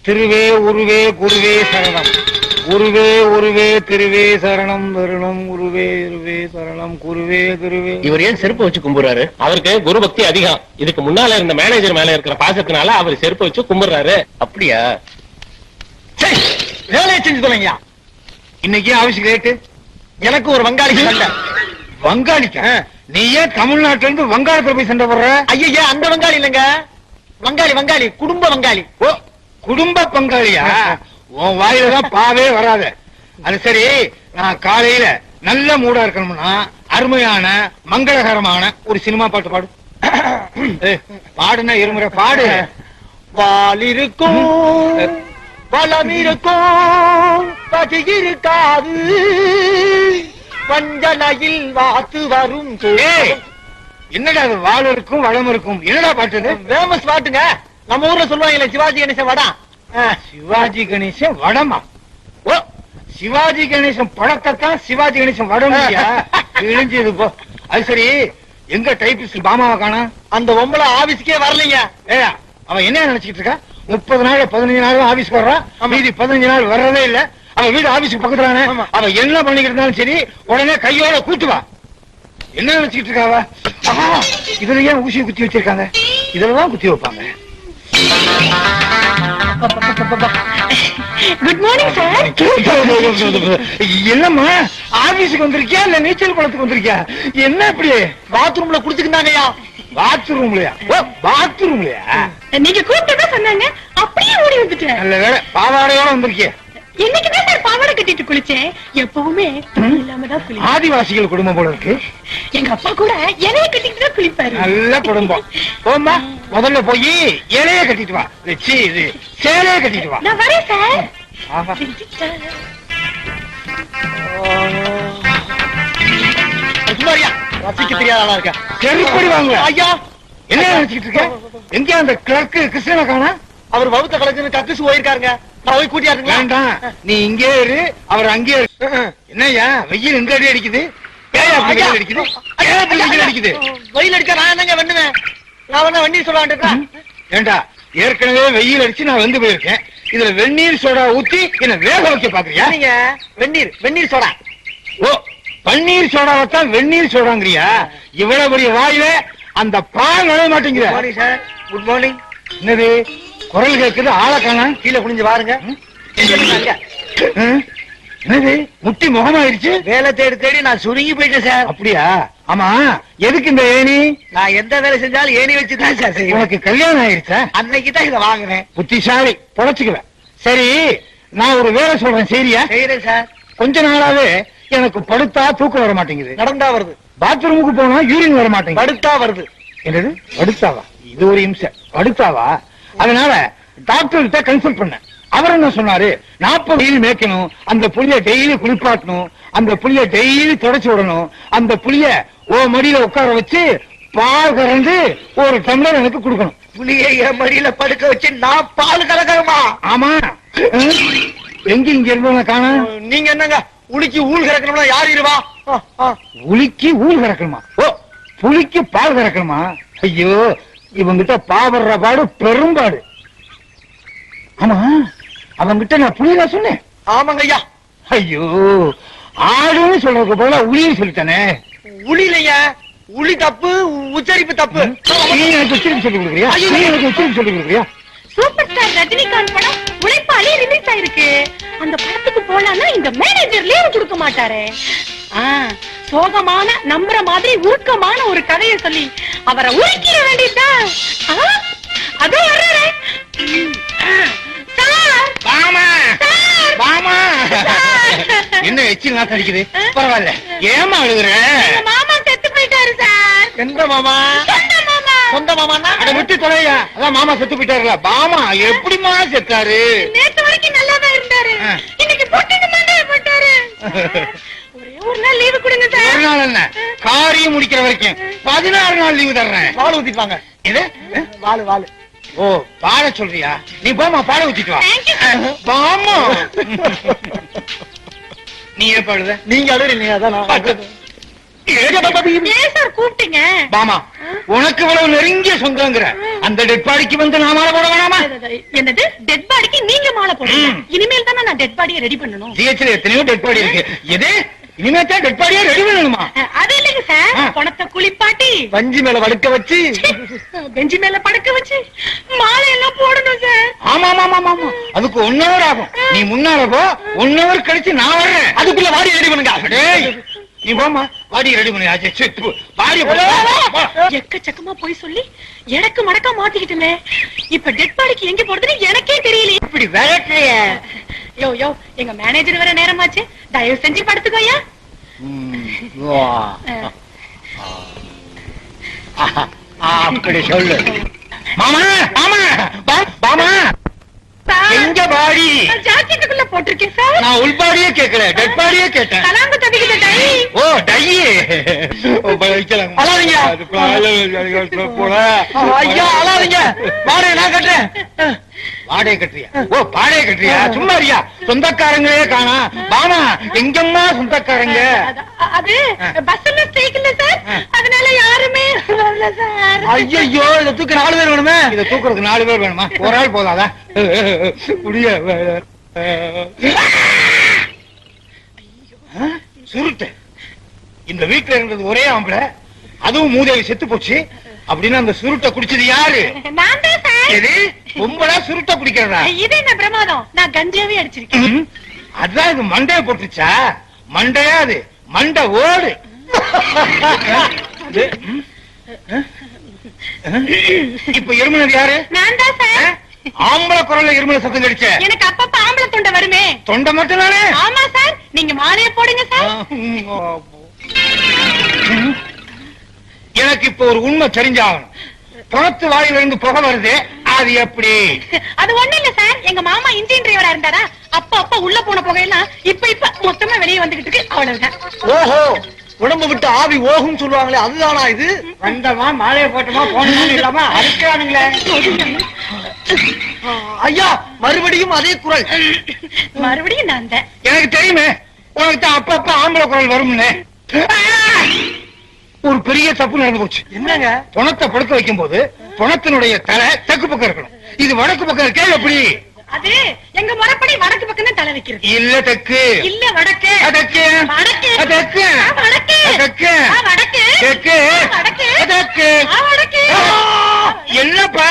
திருவே உருவே குருவே சரணம். குருவே உருவே திருவே சரணம் வருணம் குருவே இருவே சரணம் குருவே திருவே. இவர் ஏன் செருப்பு வச்சு கும்பிடுறாரு? அவருக்கு குரு பக்தி அதிகம். இதுக்கு முன்னால இருந்த மேனேஜர் மேல இருக்கிற பாசத்தினால அவர் செருப்பு வச்சு கும்பிடுறாரு. அப்படியா? வேலையை செஞ்சு தொலைங்க. இன்னைக்கு ஆபீஸ் ரேட்டு எனக்கு ஒரு வங்காளி சண்டை. வங்காளிக்கா? நீ ஏன் தமிழ்நாட்டுல இருந்து வங்காளத்துல போய் சண்டை போடுற? ஐயா அந்த வங்காளி இல்லங்க, வங்காளி வங்காளி குடும்ப வங்காளி. ஓ குடும்ப பங்காளியா? உன் வாயில தான் பாவே வராத. அது சரி, நான் காலையில நல்ல மூடா இருக்கணும்னா அருமையான மங்களகரமான ஒரு சினிமா பாட்டு பாடு. பாடுனா இருமுறை பாடு. வால் இருக்கும் பலம் இருக்கும் பசி இருக்காது வஞ்சனையில் வாத்து வரும். என்னடா அது வால் இருக்கும் வளம் இருக்கும்? என்னடா பாட்டு? ஃபேமஸ் பாட்டுங்க. நம்ம ஊர்ல சொல்லுவாங்க சிவாஜி கணேசன் வடா. சிவாஜி கணேசன் வடமா? ஓ சிவாஜி கணேசன் படத்தான் சிவாஜி கணேசன் வடம் கிழிஞ்சது போ. அது சரி, எங்க டைபிஸ்ட் பாமாவை காணா? அந்த ஒம்பளை ஆபீஸ்க்கே வரலைங்க. ஏயா அவன் என்ன நினைச்சிட்டு இருக்கா? 30 நாள் 15 நாள் ஆபீஸ்க்கு வர்றான், மீதி 15 நாள் வர்றதே இல்ல. அவன் வீடு ஆபீஸ்க்கு பக்கத்துலானே. அவன் என்ன பண்ணிக்கிட்டு இருந்தாலும் சரி உடனே கையோட கூட்டுவா. என்ன நினைச்சிட்டு இருக்காவ? இதுல ஏன் ஊசியை குத்தி வச்சிருக்காங்க? இதெல்லாம் குத்தி வைப்பாங்க. Good morning sir. என்னம்மா ஆபீஸுக்கு வந்திருக்கியா இல்ல நீச்சல் குளத்துக்கு வந்திருக்கியா? என்ன இப்படி பாத்ரூம்ல குடிச்சுக்கிட்டாங்கயா? பாத்ரூம்லயா? பாத்ரூம்லயா? நீங்க கூப்பிட்டதா சொன்னாங்க, அப்படியே ஓடி வந்துட்டேன். நல்ல வேலை பாவாடையோட வந்திருக்கிய. என்னைக்குதான் சார் பாவாடை கட்டிட்டு குளிச்சேன். எப்பவுமே இல்லாமதான் குளிப்பேன். ஆதிவாசிகள் குடும்பம் போல இருக்கு. எங்க அப்பா கூட இலைய கட்டிட்டு தான் குளிப்பாரு. நல்ல குடும்பம். போமா முதல்ல போய் இலைய கட்டிட்டு வா. வச்சு இது சேலைய கட்டிட்டு வா. நான் வரேன் சார். ரசிக்க தெரியாத ஆளா இருக்க. செருப்படி வாங்க ஐயா. என்ன நினைச்சிட்டு இருக்க? எங்க அந்த கிளர்க்கு கிருஷ்ணனை காணா? அவர் வகுத்த கலக்கு கக்குசு போயிருக்காருங்க. நான் போய் கூட்டியாருங்க. வேண்டாம், நீ இங்கே இரு, அவர் அங்கே இரு. என்னய்யா வெயில் எங்க அடி அடிக்குது? வெயில் அடிக்குது, வெயில் அடிக்குது. வெயில் அடிக்க நான் என்னங்க பண்ணுவேன்? நான் வேணா வெந்நீர் சோடா இருக்கேன். ஏண்டா ஏற்கனவே வெயில் அடிச்சு நான் வந்து போயிருக்கேன். இதுல வெந்நீர் சோடா ஊத்தி என்ன வேக வைக்க பாக்குறியா? நீங்க வெந்நீர் சோடா. ஓ பன்னீர் சோடாவத்தான் வெந்நீர் சோடாங்கிறியா? இவ்வளவு பெரிய வாயில அந்த பால் நுழைய மாட்டேங்குது. Sir good morning. என்னது குரல் கேட்குது, ஆளை காணா? கீழே குனிஞ்சு பாருங்க. என்னது முட்டி முகமாயிருச்சு? வேலை தேடி தேடி நான் சுருங்கி போயிட்டேன் சார். அப்படியா? ஆமா எதுக்கு இந்த ஏணி? நான் எந்த வேலை செஞ்சாலும் ஏணி வச்சுதான் சார் செய்வேன். உனக்கு கல்யாணம் ஆயிருச்சா? அன்னைக்கு தான் இதை வாங்கினேன். புத்திசாலி, பொழைச்சுக்குவேன். சரி நான் ஒரு வேலை சொல்றேன், சரியா? செய்யறேன் சார். கொஞ்ச நாளாவே எனக்கு படுத்தா தூக்கம் வர மாட்டேங்குது. நடந்தா வருது. பாத்ரூமுக்கு போனா யூரின் வர மாட்டேங்குது. படுத்தா வருது. என்னது படுத்தாவா? இது ஒரு இம்சை. படுத்தாவா? அதனால டாக்டர் கிட்ட கன்சல்ட் பண்ண. அவர் என்ன சொன்னாரு? 40 டெய்லி மேய்க்கணும், அந்த புளிய டெய்லி குளிப்பாட்டணும், அந்த புளிய டெய்லி தொடச்சு விடணும், அந்த புளிய மடியில உட்கார வச்சு பால் கறந்து ஒரு டம்ளர் எனக்கு கொடுக்கணும். புளிய என் மடியில படுக்க வச்சு நான் பால் கறக்கணுமா? ஆமா. எங்க இங்க இருந்தவங்க காண? நீங்க என்னங்க உளிக்கு ஊல் கறக்கணும்னா யாரு இருவா? உளிக்கு ஊல் கறக்கணுமா? ஓ புளிக்கு பால் கறக்கணுமா? ஐயோ இவங்கிட்ட பாவடுற பாடு பெரும்பாடு. ஆமா அவங்கிட்ட நான் புளியா சொன்னேன். ஆமாங்க ஐயா. ஐயோ ஆடுன்னு சொல்றதுக்கு போல உளின்னு சொல்லிட்டானே. உளி இல்லையா, உளி தப்பு, உச்சரிப்பு தப்பு. நீ எனக்கு உச்சரிப்பு சொல்லி கொடுக்குறியா? நீ எனக்கு உச்சரிப்பு சொல்லி கொடுக்குறியா? சூப்பர் ஸ்டார் ரஜினிகாந்த் படம் உழைப்பாளி ரிலீஸ் ஆயிருக்கு. அந்த படத்துக்கு போலான்னா இந்த மேனேஜர் லீவ் கொடுக்க மாட்டாரு. சோகமான நம்புற மாதிரி உருக்கமான ஒரு கதையை சொல்லி அவரை உருக்கிட வேண்டியதுதான். அதோ வர்றாரு. என்ன எச்சில் நாத்து அடிக்குது? பரவாயில்ல, ஏமா அழுகுற? மாமா செத்து போயிட்டாரு சார். எந்த மாமா? சொந்த மாமா விட்டு தொலையா? அதான் மாமா செத்து போயிட்டாருல. மாமா எப்படிமா செத்தாரு? நேத்து வரைக்கும் நல்லாதான் இருந்தாரு, இன்னைக்கு போட்டுட்டு போட்டாரு. ஒரே ஒரு நாள் லீவு கொடுங்க சார். ஒரு நாள் என்ன, காரியம் முடிக்கிற வரைக்கும் 16 நாள் லீவு தர்றேன். பால் ஊத்திப்பாங்க. இது வாலு. ஓ பாட சொல்றியா? நீ போமா பாட ஊத்திட்டு வா. பாமா நீ ஏன் பாடுத? நீங்க அழுறீங்க. அதான் ஏன் சார் கூப்பிட்டீங்க? பாமா உனக்கு இவ்வளவு நெருங்கிய சொந்தங்கிற அந்த டெட் பாடிக்கு வந்து நான் மாலை போட வேணாமா? என்னது டெட் பாடிக்கு நீங்க மாலை போடுறீங்க? இனிமேல் தானே நான் டெட் பாடியை ரெடி பண்ணணும். ஜிஹெச்ல எத்தனையோ டெட் பாடி இருக்கு. எது இனிமே தான் டெட் பாடியா ரெடி பண்ணணுமா? அது இல்லைங்க சார், பணத்தை குளிப்பாட்டி வஞ்சி மேல வடுக்க வச்சு பெஞ்சி மேல படுக்க வச்சு மாலை எல்லாம் போடணும் சார். ஆமா ஆமா ஆமா ஆமா அதுக்கு 1 hour ஆகும். நீ முன்னால போ, 1 hour கழிச்சு நான் வர்றேன். அதுக்குள்ள வாடி ரெடி பண்ணுங்க. டேய் நீ போமா, வாடி ரெடி பண்ணி ஆச்சு. வாடி எக்கச்சக்கமா போய் சொல்லி எனக்கு மடக்கா மாத்திக்கிட்டுமே. இப்ப டெட் பாடிக்கு எங்க போறதுன்னு எனக்கே தெரியல. இப்படி விரட்டுறிய. யோ யோ எங்க மேனேஜர் வர நேரமாச்சு, தயவு செஞ்சு படுத்துக்கோயா. அப்படி சொல்லு. மாமா மாமா மாமா எங்க பாடி? ஜாக்கெட்டுக்குள்ள போட்டிருக்கேன் சார். நான் உள்பாடியே கேட்கல, டெட் பாடியே கேட்டேன். கலாம்பு தவிக்கிற டை. ஓ டை. அழாதீங்க ஐயா, அழாதீங்க. வாடகை நான் கட்டுறேன். வாடகை கட்டுறியா? ஓ பாடையை கட்டுறியா? சும்மா இருயா. சொந்தக்காரங்களே காணா. பாமா எங்கம்மா சொந்தக்காரங்க? அது பஸ்ல ஸ்ட்ரைக்ல சார், அதனால யாருமே வரல சார். ஐயோ இத தூக்க 4 பேர் வேணுமே. இத தூக்குறதுக்கு 4 பேர் வேணுமா? ஒரு ஆள் போதாதா? முடிய சுருட்ட. இந்த வீட்டுல இருந்தது ஒரே ஆம்பளை, அதுவும் மூதேவி செத்து போச்சு. அப்படின்னு அந்த சுருட்ட குடிச்சது யாரு? நான் தான் சார். எது பொம்பளை சுருட்ட குடிக்கிறதா? இது என்ன பிரமாதம், நான் கஞ்சாவே அடிச்சிருக்கேன். அதான் இது மண்டைய போட்டுச்சா? மண்டையா? அது மண்டை ஓடு. இப்ப இருமுனது யாரு? நான் தான் சார். ஆம்பளை குரல்ல இருமுன சத்தம் கடிச்ச. எனக்கு அப்பப்ப ஆம்பளை தொண்டை வருமே. தொண்டை மட்டும் தானே? ஆமா சார், நீங்க மாலையை போடுங்க சார். எனக்கு இப்ப ஒரு உண்மை தெரிஞ்சாகணும். பணத்து வாயில இருந்து புகை வருது, அது எப்படி? அது ஒண்ணு இல்ல சார், எங்க மாமா இன்ஜின் டிரைவரா இருந்தாரா, அப்ப உள்ள போன புகையெல்லாம் இப்ப மொத்தமா வெளியே வந்துகிட்டு இருக்கு, அவ்வளவுதான். ஓஹோ, உடம்பு விட்டு ஆவி ஓகும் சொல்லுவாங்களே, அதுதானா இது? வந்தமா மாலையை போட்டோமா போனோமா இல்லாம அடிக்கிறானுங்களே. ஐயா மறுபடியும் அதே குரல். மறுபடியும் நான் தான். எனக்கு தெரியுமே, உனக்கு தான் அப்பப்ப ஆம்பளை குரல் வரும்னு. ஒரு பெரிய தப்பு நடந்து போச்சு. என்னங்க? பணத்தை படுக்க வைக்கும் போது பணத்தினுடைய தலை தெற்கு பக்கம் இருக்கணும், இது வடக்கு பக்கம் இருக்கே. எப்படி? அது எங்க முறைப்படி வடக்கு பக்கம் தான் தலை வைக்கிறது. இல்ல தெற்கு. இல்ல வடக்கு. தெற்கு. வடக்கு. தெற்கு. வடக்கு. தெற்கு. வடக்கு. தெற்கு. வடக்கு. தெற்கு. வடக்கு. என்னப்பா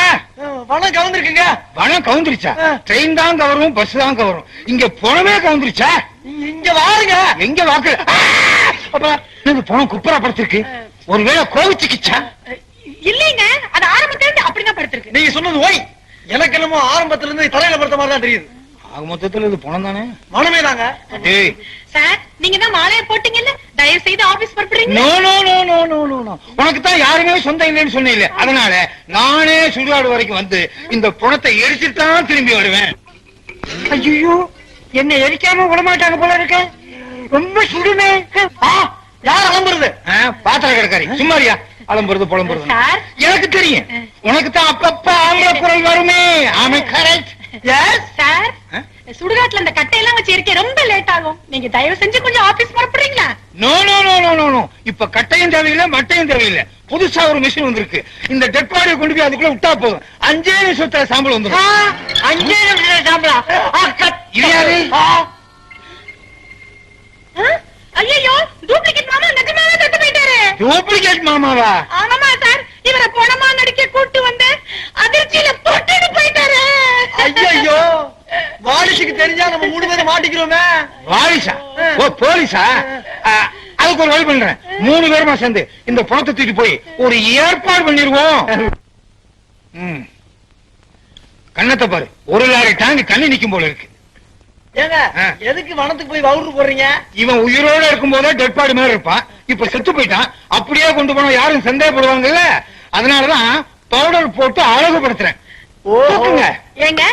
வனம் கவுந்திருக்குங்க? வனம் கவுந்துருச்சா? ட்ரெயின் தான் கவரும், பஸ் தான் கவரும். இங்க பணமே கவுந்துருச்சா? இங்க வாருங்க. எங்க வாக்கு? பணம் குப்பரா படுத்திருக்கு. ஒருவேளை கோவிச்சுக்கிச்சா? இல்லீங்க, அது ஆரம்பத்துல இருந்து அப்படிதான் படுத்திருக்கு. நீங்க சொன்னது ஓய். எனக்கு என்னமோ ஆரம்பத்துல இருந்து தலையில படுத்த மாதிரி தான் தெரியுது. ஆக மொத்தத்துல இது பணம் தானே? மனமே தாங்க. சார், நீங்க தான் மாலையை போட்டீங்கல்ல, தயவு செய்து ஆபீஸ் பரப்புறீங்க. No no no no no no no. உனக்கு தான் யாருமே சொந்தம் இல்லைன்னு சொன்னீங்க, அதனால நானே சுடுகாடு வரைக்கும் வந்து இந்த பணத்தை எரிச்சுட்டு தான் திரும்பி வருவேன். ஐயோ, என்ன எரிக்காம விடமாட்டாங்க போல இருக்க. ரொம்ப சுடுமே. யார் அலம்புறது? பாத்திர கடைக்காரி. சும்மாரியா அலம்புறது புலம்புறது? எனக்கு தெரியும், உனக்கு தான் அப்பப்ப ஆம்பளை குரல் வருமே. ஆமே கரெக்ட். சார், சுடுகாட்டுல அந்த கட்டையெல்லாம் வச்சு இருக்க ரொம்ப லேட் ஆகும். நீங்க தயவு செஞ்சு கொஞ்சம் ஆபீஸ் பரப்புறீங்களா? No no no no no no. இப்ப கட்டையும் தேவையில்லை, மட்டையும் தேவையில்லை. புதுசா ஒரு மிஷின் வந்திருக்கு. இந்த டெட் பாடியை கொண்டு போய் அதுக்குள்ள விட்டா போதும், 5 நிமிஷத்துல சாம்பல் வந்துடும். 5 நிமிஷத்துல சாம்பலா? இது யாரு? ஐயோ, டூப்ளிகேட் மாமா நிஜமாவே செத்து போயிட்டாரு. டூப்ளிகேட் மாமாவா? ஆமாமா சார், இவரை பணமா நடிக்க கூட்டு வந்து அதிர்ச்சியில போட்டுட்டு போயிட்டாரு. ஐயோ, வாரிசுக்கு தெரிஞ்சா நம்ம 3 பேரும் மாட்டிக்கிறோமே. வாரிசா? ஓ போலீஸா? அதுக்கு ஒரு வழி பண்றேன். 3 பேருமா சேர்ந்து இந்த பணத்தை தூக்கி போய் ஒரு ஏற்பாடு பண்ணிருவோம். கண்ணத்தை பாரு, 1 லாரி டேங்க் கண்ணி நிக்கும் போல இருக்கு. ஏங்க, எதுக்கு வனத்துக்கு போய் வவுறு போடுறீங்க? இவன் உயிரோட இருக்கும் போதே டெட் பாடி மாதிரி இருப்பான், இப்ப செத்து போயிட்டான். அப்படியே கொண்டு போனா யாரும் சந்தேகப்படுவாங்கல்ல, அதனாலதான் பவுடர் போட்டு அழகுபடுத்துறேன். ஏங்க,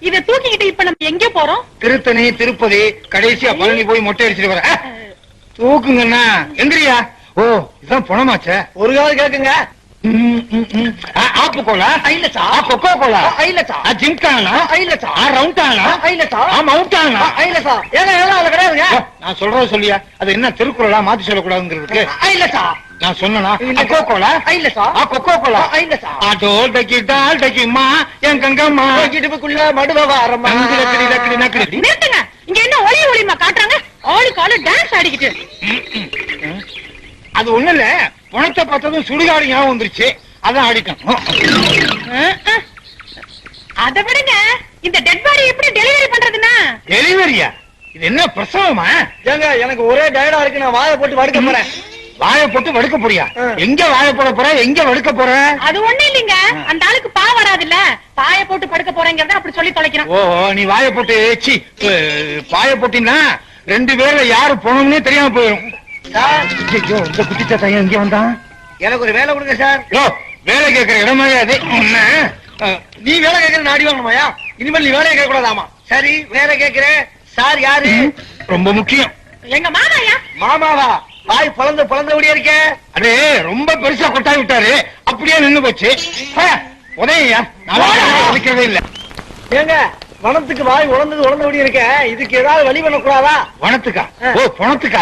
இத தூக்கிக்கிட்டு இப்ப நம்ம எங்க போறோம்? திருத்தணி, திருப்பதி, கடைசியா பழனி போய் மொட்டை அடிச்சுட்டு வர. தூக்குங்கண்ணா, எந்திரியா. ஓ, இதுதான் பணமாச்சே. ஒரு கால் கேக்குங்க. ஆப்பு கோலா இல்ல சார். கொக்கோ கோலா இல்ல சார். ஜிம்கானா இல்ல சார். ரவுண்டானா இல்ல சார். மவுண்டானா இல்ல சார். ஏங்க அதுல கிடையாதுங்க. நான் சொல்றத சொல்லியா அது என்ன திருக்குறளா மாத்தி சொல்லக்கூடாதுங்கிறதுக்கு இல்ல சார். நான் சொன்னா இல்ல. கொக்கோ கோலா இல்ல சார். கொக்கோ கோலா இல்ல சார். டோல் டக்கி டால் டக்கிமா என் கங்கம்மா இடுப்புக்குள்ள மடுவ வாரமா. நக்கடி நக்கடி நக்கடி நிறுத்துங்க. இங்க என்ன ஒளி ஒளிமா காட்டுறாங்க? ஆளுக்கு ஆளு டான்ஸ் ஆடிக்கிட்டு. அது ஒண்ணு இல்ல பணத்தை பார்த்ததும் சுடுகாடு ஞாபகம் வந்துருச்சு அதான் ஆடிட்டோம் அத விடுங்க. இந்த டெட் பாடி எப்படி டெலிவரி பண்றதுன்னா? டெலிவரியா இது என்ன பிரசவமா ஏங்க எனக்கு ஒரே டயர்டா இருக்கு, நான் வாயை போட்டு வடுக்க போறேன். வாயை போட்டு வடுக்க போறியா எங்க வாயை போட போற எங்க வடுக்க போற அது ஒண்ணு இல்லைங்க. அந்த ஆளுக்கு பா வராதுல்ல, பாய போட்டு படுக்க போறேங்கிறத அப்படி சொல்லி தொலைக்கிறான். ஓ நீ வாயை போட்டு சி பாய போட்டினா 2 பேர்ல யாரு போனோம்னே தெரியாம போயிடும் சார், ஐயோ இந்த குட்டி தாத்தா எங்க வந்தான் எனக்கு ஒரு வேலை கொடுங்க சார். யோ வேலை கேட்கிற இடமா அது நீ வேலை கேட்கற நாடி வாங்கணுமாயா? இனிமேல் நீ வேலையை கேட்க கூடாதாமா. சரி வேலை கேட்கிறேன். சார் யாரு? ரொம்ப முக்கியம் எங்க மாமாயா? மாமாவா? வாய் பழந்தபடியா இருக்க. அது ரொம்ப பெருசா கொட்டாய் விட்டாரு அப்படியே நின்னு போச்சு உதயா உதைக்கவே இல்ல ஏங்க வனத்துக்கு வாய் உழந்தபடி இருக்க, இதுக்கு ஏதாவது வழி பண்ண கூடாதா? வனத்துக்கா ஓ பணத்துக்கா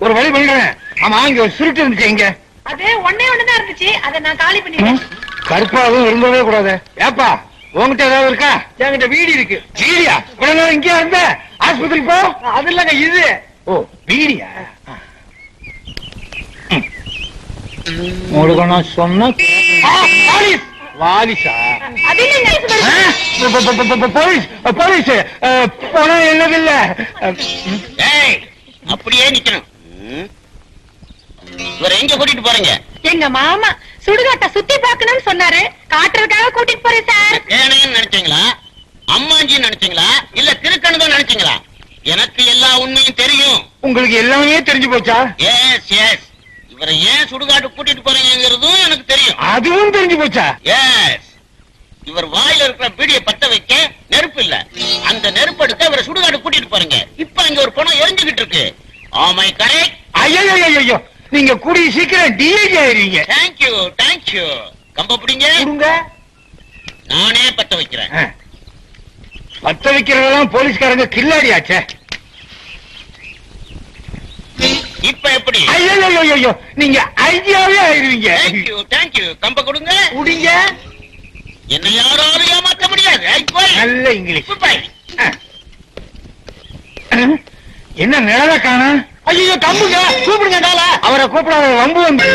ஒரு வழி பண்ணிடுறேன் ஆமா இங்க ஒரு சுருட்டு இருந்துச்சு இங்க அது ஒண்ணே ஒண்ணுதான் இருந்துச்சு, அதை நான் காலி பண்ணிட்டேன். கருப்பாவும் இருந்தவே கூடாது ஏப்பா உங்ககிட்ட ஏதாவது இருக்கா என்கிட்ட வீடு இருக்கு. வீடியா உடனே இங்கே இருந்த ஆஸ்பத்திரி போ அது இல்லங்க இது. ஓ வீடியா உங்களுக்கு நான் சொன்ன வாலிசா அது இல்லைங்க. போலீஸ் போலீஸ் பணம் என்னதில்ல அப்படியே நிக்கணும். இவரை எங்க கூட்டிட்டு போறீங்க? எங்க மாமா சுடுகாட்ட சுத்தி பார்க்கணும்னு சொன்னாரு, காட்டுறதுக்காக கூட்டிட்டு போறேன் சார். ஏனையும் நினைச்சீங்களா, அம்மாஞ்சின்னு நினைச்சீங்களா, இல்ல திருக்கணுதான் நினைச்சீங்களா? எனக்கு எல்லா உண்மையும் தெரியும். உங்களுக்கு எல்லாமே தெரிஞ்சு போச்சா எஸ் எஸ். இவரை ஏன் சுடுகாட்டு கூட்டிட்டு போறீங்கிறதும் எனக்கு தெரியும். அதுவும் தெரிஞ்சு போச்சா எஸ். இவர் வாயில இருக்கிற பீடியை பத்த வைக்க நெருப்பு இல்ல, அந்த நெருப்பு எடுக்க இவரை சுடுகாடு கூட்டிட்டு போறீங்க. இப்ப இங்க ஒரு பணம் எரிஞ்சுகிட்டு இருக்கு. ஆமை கரெக்ட். ஐயோ நீங்க கூடிய சீக்கிரம் டிஐஜி ஆயிருவீங்க தேங்க்யூ தேங்க்யூ. கம்ப பிடிங்க. கொடுங்க. நானே பத்த வைக்கிறேன். பத்த வைக்கிறதெல்லாம் போலீஸ்காரங்க கில்லாடியாச்சே இப்ப எப்படி? ஐயோ நீங்க ஐடியாவே ஆயிருவீங்க தேங்க்யூ தேங்க்யூ. கம்ப கொடுங்க. குடிங்க. என்ன யாராலும் ஏமாத்த முடியாது. ஐ போய். நல்ல இங்கிலீஷ் போய். என்ன நிழல காண ஐயோ கம்புங்க, கூப்பிடுங்க கால. அவரை கூப்பிடாத வம்பு வந்து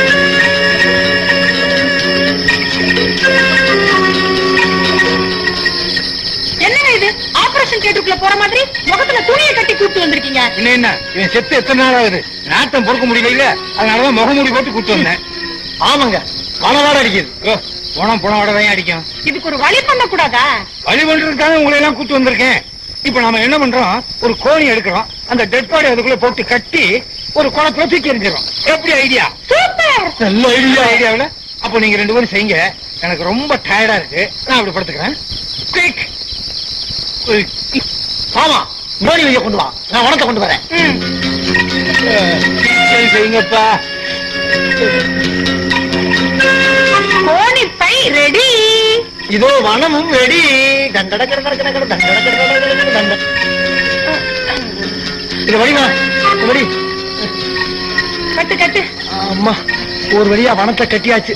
என்னங்க இது ஆபரேஷன் தியேட்டருக்குள்ள போற மாதிரி முகத்துல துணியை கட்டி கூப்பிட்டு வந்திருக்கீங்க? என்ன இவன் செத்து எத்தனை நாள் ஆகுது நாட்டம் பொறுக்க முடியல அதனாலதான் முகமூடி போட்டு கூட்டு வந்தேன் ஆமாங்க பணவாட அடிக்குது. போன தான் அடிக்கும் இதுக்கு ஒரு வழி பண்ண கூடாதா? வழி பண்றதுக்காக உங்களை எல்லாம் கூட்டு வந்திருக்கேன். இப்ப நாம என்ன பண்றோம், ஒரு கோணி எடுக்கிறோம், அந்த டெட் பாடி அதுக்குள்ள போட்டு கட்டி ஒரு குளத்துல தூக்கி எறிஞ்சிடும். எப்படி ஐடியா? சூப்பர். நல்ல ஐடியாவில். அப்போ நீங்க 2 பேரும் செய்யுங்க, எனக்கு ரொம்ப டயர்டா இருக்கு, நான் அப்படி படுத்துக்கிறேன். குயிக். ஆமா மோடி வைய கொண்டு வா, நான் வனத்தை கொண்டு வரேன். செய்யுங்கப்பா. கோணி பை ரெடி. இதோ வனமும் ரெடி. இது வழிமா வழி. கட்டு கட்டு. அம்மா ஒரு வழியா வனத்தை கட்டியாச்சு.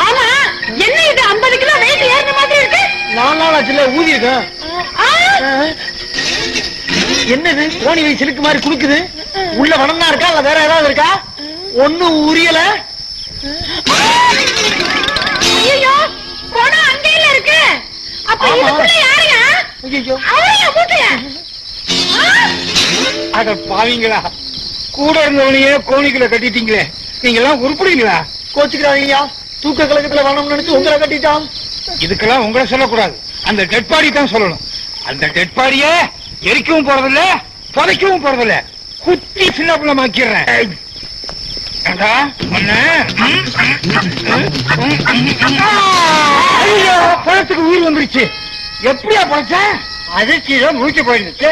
ஆமா என்ன இது 50 கிலோ வெயிட் ஏறின மாதிரி இருக்கு? 4 நாள் ஆச்சுல ஊதி இருக்கேன். என்னது கோணி வை சிலுக்கு மாதிரி குடுக்குது? உள்ள வனம் தான் இருக்கா இல்ல வேற ஏதாவது இருக்கா? ஒண்ணும் உரியல. ஐயோ போனா அங்கேயில இருக்கு. அப்ப இதுக்குள்ள யாரையா? ஐயோ அவரையா மூட்டையா? அட பாவீங்களா, கூட இருந்தவனையே கோணிக்குள்ள கட்டிட்டீங்களே, நீங்க எல்லாம் உருப்படுவீங்களா? கோச்சுக்கிறாங்க. தூக்க கலக்கத்துல வனம் நினைச்சு உங்களை கட்டிட்டான். இதுக்கெல்லாம் உங்களை சொல்லக்கூடாது, அந்த டெட் பாடி தான் சொல்லணும். அந்த டெட் பாடிய எரிக்கவும் போறதில்ல, புதைக்கவும் போறதில்ல, குத்தி சின்ன பிள்ளை மாக்கிறேன். பழத்துக்கு உயிர் வந்துருச்சு. எப்படியா பழச்ச? அதிர்ச்சியில மூச்சு போயிருந்துச்சு.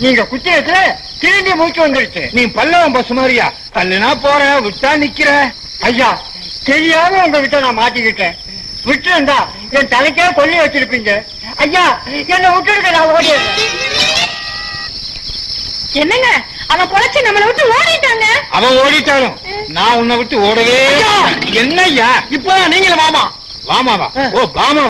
நீங்க குச்சி எடுத்து திரும்பி மூச்சு வந்துருச்சு. நீ பல்லவன் பஸ் மாதிரியா? தள்ளுனா போற, விட்டா நிக்கிற. ஐயா, தெரியாம உங்க விட்ட நான் மாட்டிக்கிட்டேன். விட்டு இருந்தா என் தலைக்கே கொல்லி வச்சிருப்பீங்க. ஐயா, என்ன விட்டுருக்க, நான் ஓடிடுறேன். என்னங்க அவன் பொழைச்சு நம்மளை விட்டு ஓடிட்டாங்க. அவன் ஓடிட்டாலும் நான் உன்னை விட்டு ஓடவே. என்னய்யா இப்பதான் நீங்களும் மாமா வாமாவா? ஓ பாமா